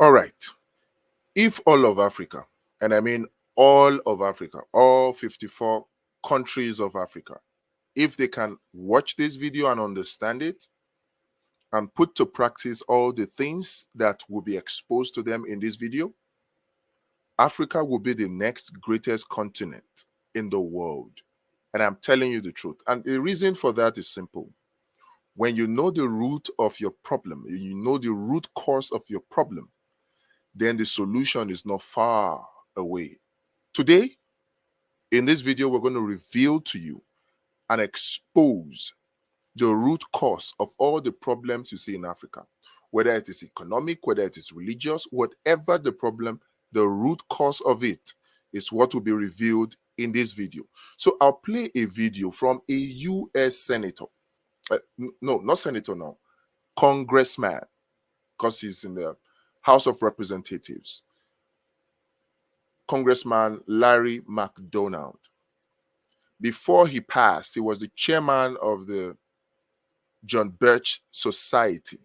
All right. If all of Africa, and I mean all of Africa, all 54 countries of Africa, if they can watch this video and understand it and put to practice all the things that will be exposed to them in this video, Africa will be the next greatest continent in the world. And I'm telling you the truth. And the reason for that is simple. When you know the root of your problem, you know the root cause of your problem, then the solution is not far away. Today, in this video, we're going to reveal to you and expose the root cause of all the problems you see in Africa, whether it is economic, whether it is religious, whatever the problem, the root cause of it is what will be revealed in this video. So I'll play a video from a U.S. senator. No, not senator now, congressman, because he's in the House of Representatives. Congressman Larry McDonald. Before he passed, he was the chairman of the John Birch Society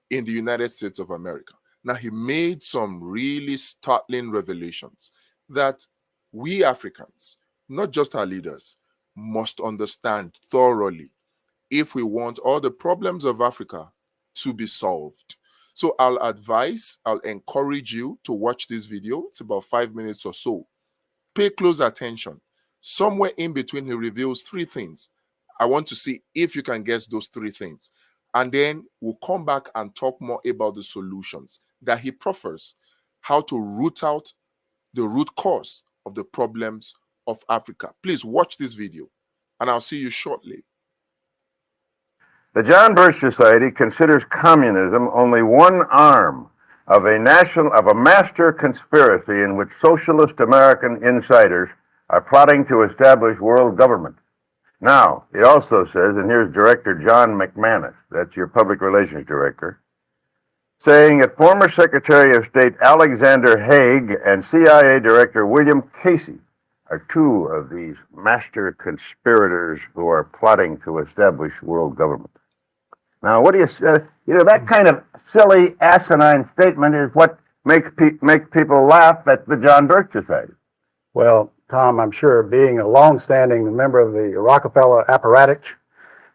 in the United States of America. Now, he made some really startling revelations that we Africans, not just our leaders, must understand thoroughly if we want all the problems of Africa to be solved. So I'll encourage you to watch this video. It's about 5 minutes or so. Pay close attention. Somewhere in between, he reveals 3 things. I want to see if you can guess those 3 things. And then we'll come back and talk more about the solutions that he proffers, how to root out the root cause of the problems of Africa. Please watch this video, and I'll see you shortly. The John Birch Society considers communism only one arm of a master conspiracy in which socialist American insiders are plotting to establish world government. Now, it also says, and here's Director John McManus, that's your public relations director, saying that former Secretary of State Alexander Haig and CIA Director William Casey are 2 of these master conspirators who are plotting to establish world government. Now, what do you say? That kind of silly, asinine statement is what makes people laugh at the John Birch Society. Well, Tom, I'm sure being a long-standing member of the Rockefeller apparatus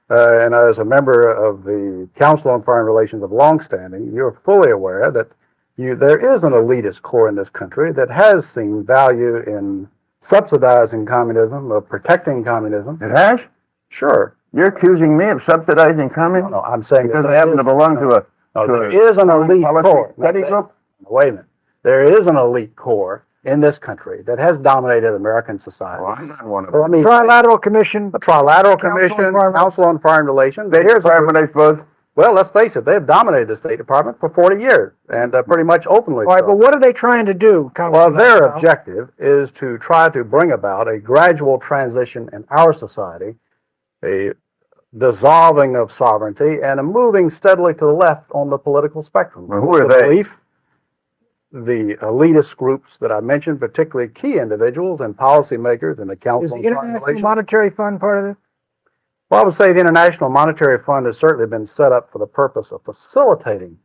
and as a member of the Council on Foreign Relations of longstanding, you're fully aware that there is an elitist core in this country that has seen value in subsidizing communism, of protecting communism. It has? Sure. You're accusing me of subsidizing communism? No, I'm saying because I happen to belong to a... there is an elite core. Study group? Wait a minute. There is an elite core in this country that has dominated American society. Well, I'm not one of them. Trilateral Commission. The Trilateral Commission, Council on Foreign Relations. Well, let's face it, they've dominated the State Department for 40 years, and pretty much openly. All right, but what are they trying to do, Well, their objective is to try to bring about a gradual transition in our society, a dissolving of sovereignty, and a moving steadily to the left on the political spectrum. Well, who are they? The elitist groups that I mentioned, particularly key individuals and policymakers in the Council Is on the Foreign International Relations. Monetary Fund part of it? Well, I would say the International Monetary Fund has certainly been set up for the purpose of facilitating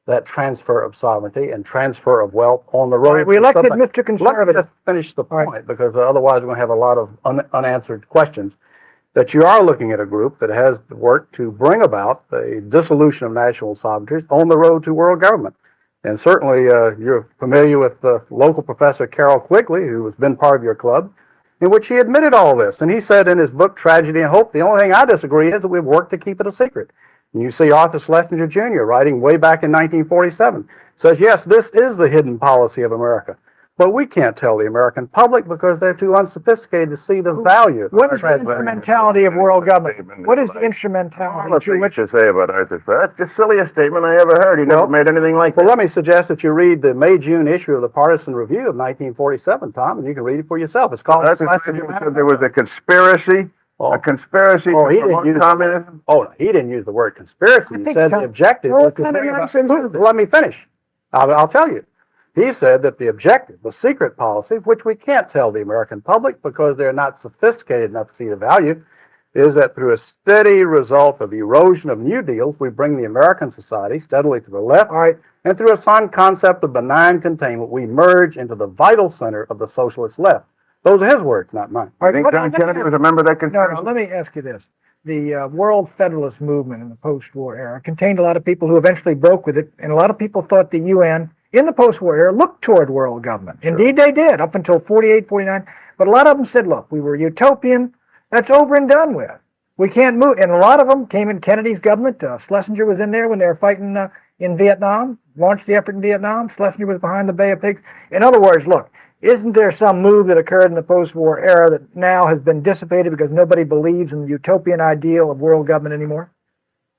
that transfer of sovereignty and transfer of wealth on the road. Right, we elected Mr. Conservative. Let me just finish the point, because otherwise we're going to have a lot of unanswered questions. That you are looking at a group that has worked to bring about a dissolution of national sovereignties on the road to world government. And certainly you're familiar with local Professor Carroll Quigley, who has been part of your club, in which he admitted all this. And he said in his book, Tragedy and Hope, the only thing I disagree is that we've worked to keep it a secret. And you see Arthur Schlesinger Jr. writing way back in 1947, says, yes, this is the hidden policy of America. But we can't tell the American public because they're too unsophisticated to see the value. What is the instrumentality of world government? What is the instrumentality? What you say about Arthur? That's the silliest statement I ever heard. He never made anything like that. Well, let me suggest that you read the May-June issue of the Partisan Review of 1947, Tom, and you can read it for yourself. It's called... There was a conspiracy. Oh. A conspiracy to promote communism? He didn't use the word conspiracy. He said the objective was to bring about... Let me finish. I'll tell you. He said that the objective, the secret policy, which we can't tell the American public because they're not sophisticated enough to see the value, is that through a steady result of erosion of new deals, we bring the American society steadily to the left. All right. And through a sound concept of benign containment, we merge into the vital center of the socialist left. Those are his words, not mine. I think John Kennedy was a member of that No, conspiracy. let me ask you this. The World Federalist Movement in the post-war era contained a lot of people who eventually broke with it, and a lot of people thought the UN in the post-war era looked toward world government. Sure. Indeed, they did, up until 48, 49. But a lot of them said, look, we were utopian. That's over and done with. We can't move. And a lot of them came in Kennedy's government. Schlesinger was in there when they were fighting in Vietnam, launched the effort in Vietnam. Schlesinger was behind the Bay of Pigs. In other words, look, isn't there some move that occurred in the post-war era that now has been dissipated because nobody believes in the utopian ideal of world government anymore?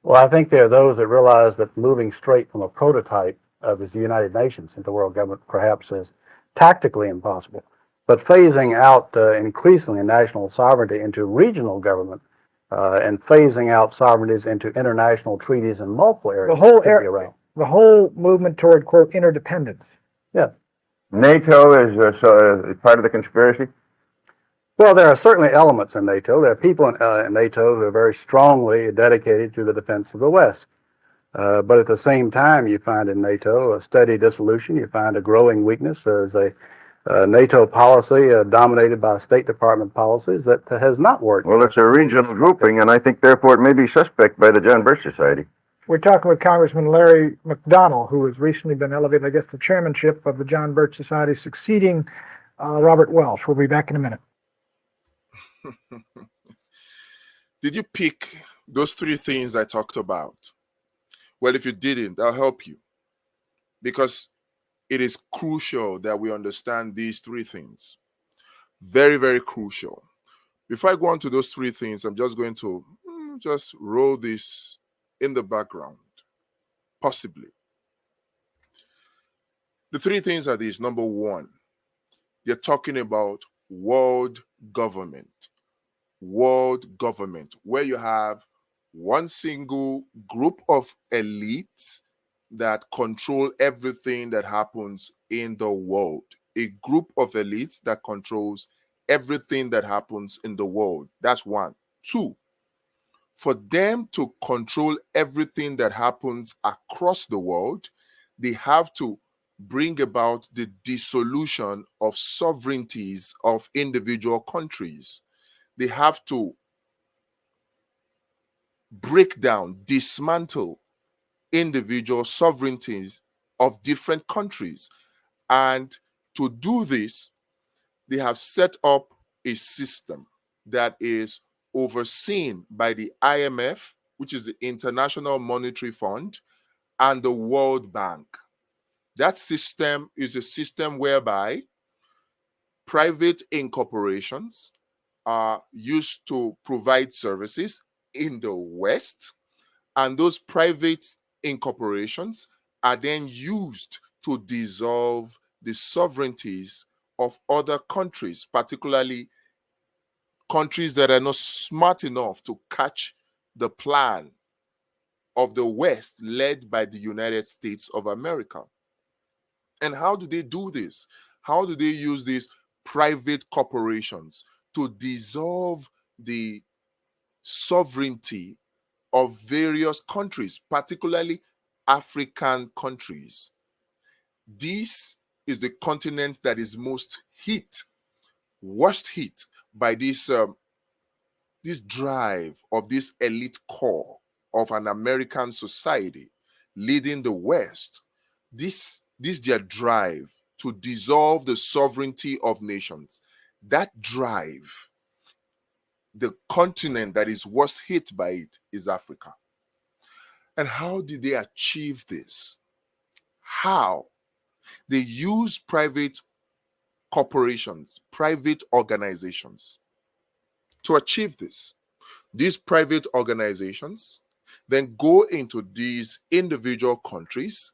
Well, I think there are those that realize that moving straight from a prototype of the United Nations into world government perhaps is tactically impossible. But phasing out increasingly national sovereignty into regional government and phasing out sovereignties into international treaties in multiple areas. The whole movement toward, quote, interdependence. Yeah. NATO is part of the conspiracy? Well, there are certainly elements in NATO. There are people in NATO who are very strongly dedicated to the defense of the West. But at the same time, you find in NATO a steady dissolution. You find a growing weakness. There's a NATO policy dominated by State Department policies that has not worked. Well, it's a regional grouping, and I think therefore it may be suspect by the John Birch Society. We're talking with Congressman Larry McDonald, who has recently been elevated, I guess, to chairmanship of the John Birch Society, succeeding Robert Welsh. We'll be back in a minute. Did you pick those three things I talked about? Well, if you didn't, I'll help you. Because it is crucial that we understand these three things. Very, very crucial. Before I go on to those three things, I'm just going to just roll this in the background, possibly. The three things are these. Number one, you're talking about world government. World government, where you have one single group of elites that control everything that happens in the world. A group of elites that controls everything that happens in the world. That's one. Two, for them to control everything that happens across the world, they have to bring about the dissolution of sovereignties of individual countries. They have to break down, dismantle individual sovereignties of different countries. And to do this, they have set up a system that is overseen by the IMF, which is the International Monetary Fund, and the World Bank. That system is a system whereby private incorporations are used to provide services in the West, and those private incorporations are then used to dissolve the sovereignties of other countries, particularly countries that are not smart enough to catch the plan of the West led by the United States of America. And how do they do this? How do they use these private corporations to dissolve the sovereignty of various countries, particularly African countries? This is the continent that is most hit, worst hit by this drive of this elite core of an American society leading the West. This their drive to dissolve the sovereignty of nations. That drive, the continent that is worst hit by it is Africa. And how did they achieve this? How? They use private corporations, private organizations to achieve this. These private organizations then go into these individual countries.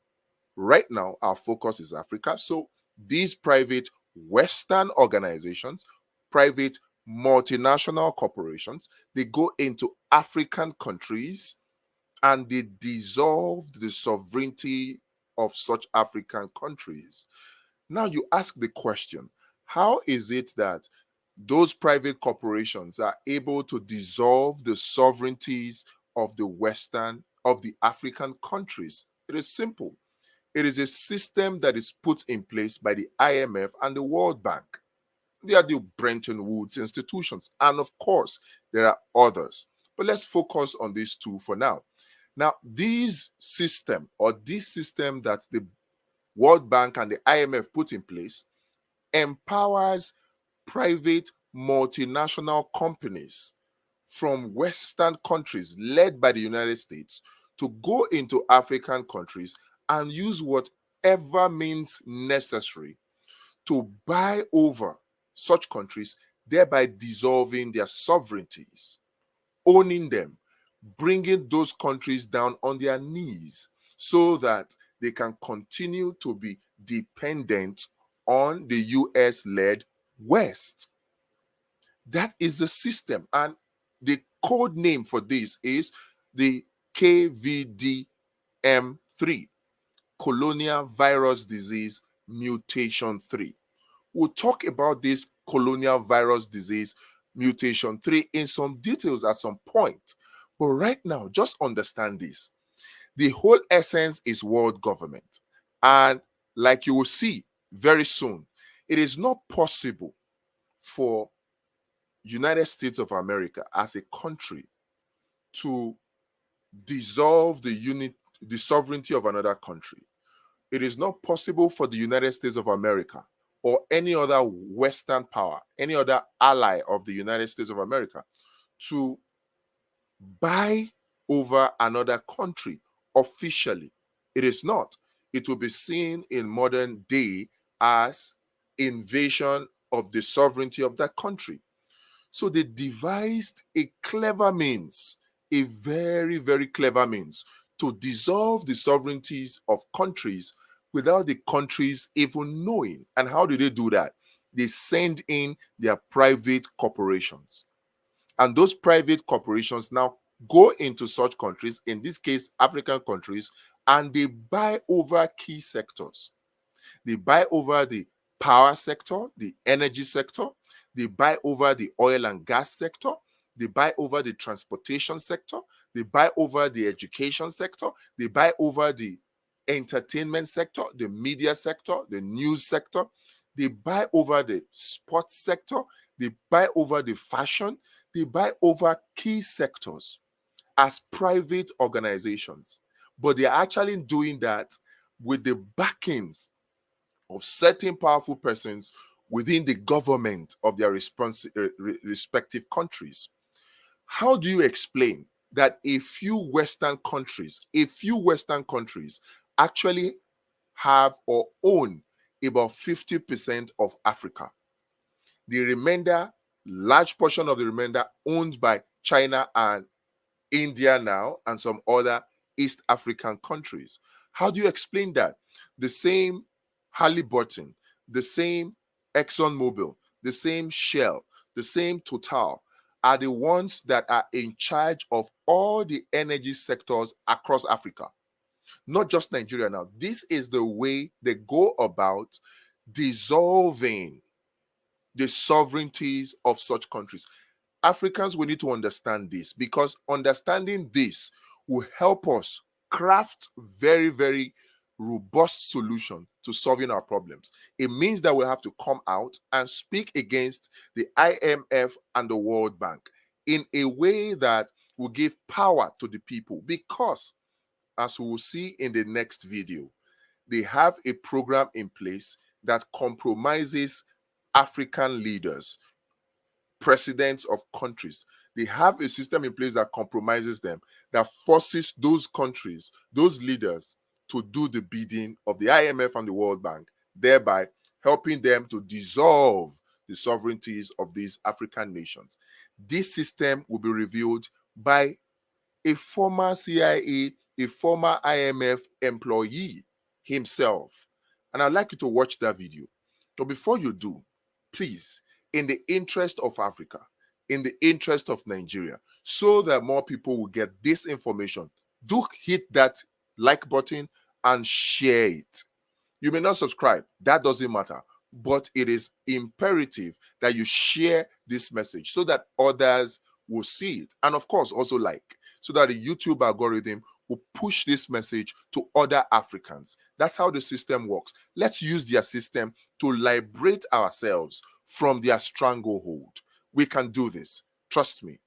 Right now, our focus is Africa. So these private Western organizations, private multinational corporations, they go into African countries and they dissolve the sovereignty of such African countries. Now you ask the question, how is it that those private corporations are able to dissolve the sovereignties of the African countries. It is simple. It is a system that is put in place by the IMF and the World Bank. They are the Bretton Woods institutions. And of course, there are others. But let's focus on these two for now. Now, this system that the World Bank and the IMF put in place empowers private multinational companies from Western countries led by the United States to go into African countries and use whatever means necessary to buy over such countries, thereby dissolving their sovereignties, owning them, bringing those countries down on their knees so that they can continue to be dependent on the US-led West. That is the system. And the code name for this is the KVDM3, Colonial Virus Disease Mutation 3. We'll talk about this colonial virus disease mutation 3 in some details at some point. But right now, just understand this. The whole essence is world government. And like you will see very soon, it is not possible for United States of America as a country to dissolve the sovereignty of another country. It is not possible for the United States of America or any other Western power, any other ally of the United States of America, to buy over another country officially. It is not. It will be seen in modern day as invasion of the sovereignty of that country. So they devised a clever means, a very, very clever means to dissolve the sovereignties of countries without the countries even knowing. And how do they do that? They send in their private corporations. And those private corporations now go into such countries, in this case, African countries, and they buy over key sectors. They buy over the power sector, the energy sector. They buy over the oil and gas sector. They buy over the transportation sector. They buy over the education sector. They buy over the entertainment sector, the media sector, the news sector. They buy over the sports sector. They buy over the fashion. They buy over key sectors as private organizations. But they are actually doing that with the backings of certain powerful persons within the government of their respective countries. How do you explain that a few Western countries actually have or own about 50% of Africa? The remainder, large portion of the remainder, owned by China and India now, and some other East African countries. How do you explain that? The same Halliburton, the same ExxonMobil, the same Shell, the same Total are the ones that are in charge of all the energy sectors across Africa, not just Nigeria now. This is the way they go about dissolving the sovereignties of such countries. Africans, we need to understand this, because understanding this will help us craft very, very robust solution to solving our problems. It means that we'll have to come out and speak against the IMF and the World Bank in a way that will give power to the people, because, as we will see in the next video, they have a program in place that compromises African leaders, presidents of countries. They have a system in place that compromises them, that forces those countries, those leaders, to do the bidding of the IMF and the World Bank, thereby helping them to dissolve the sovereignties of these African nations. This system will be revealed by a former CIA, a former IMF employee himself. And I'd like you to watch that video. But before you do, please, in the interest of Africa, in the interest of Nigeria, so that more people will get this information, do hit that like button and share it. You may not subscribe. That doesn't matter. but it is imperative that you share this message so that others will see it. And of course, also like, so that the YouTube algorithm will push this message to other Africans. That's how the system works. Let's use their system to liberate ourselves from their stranglehold. We can do this. Trust me.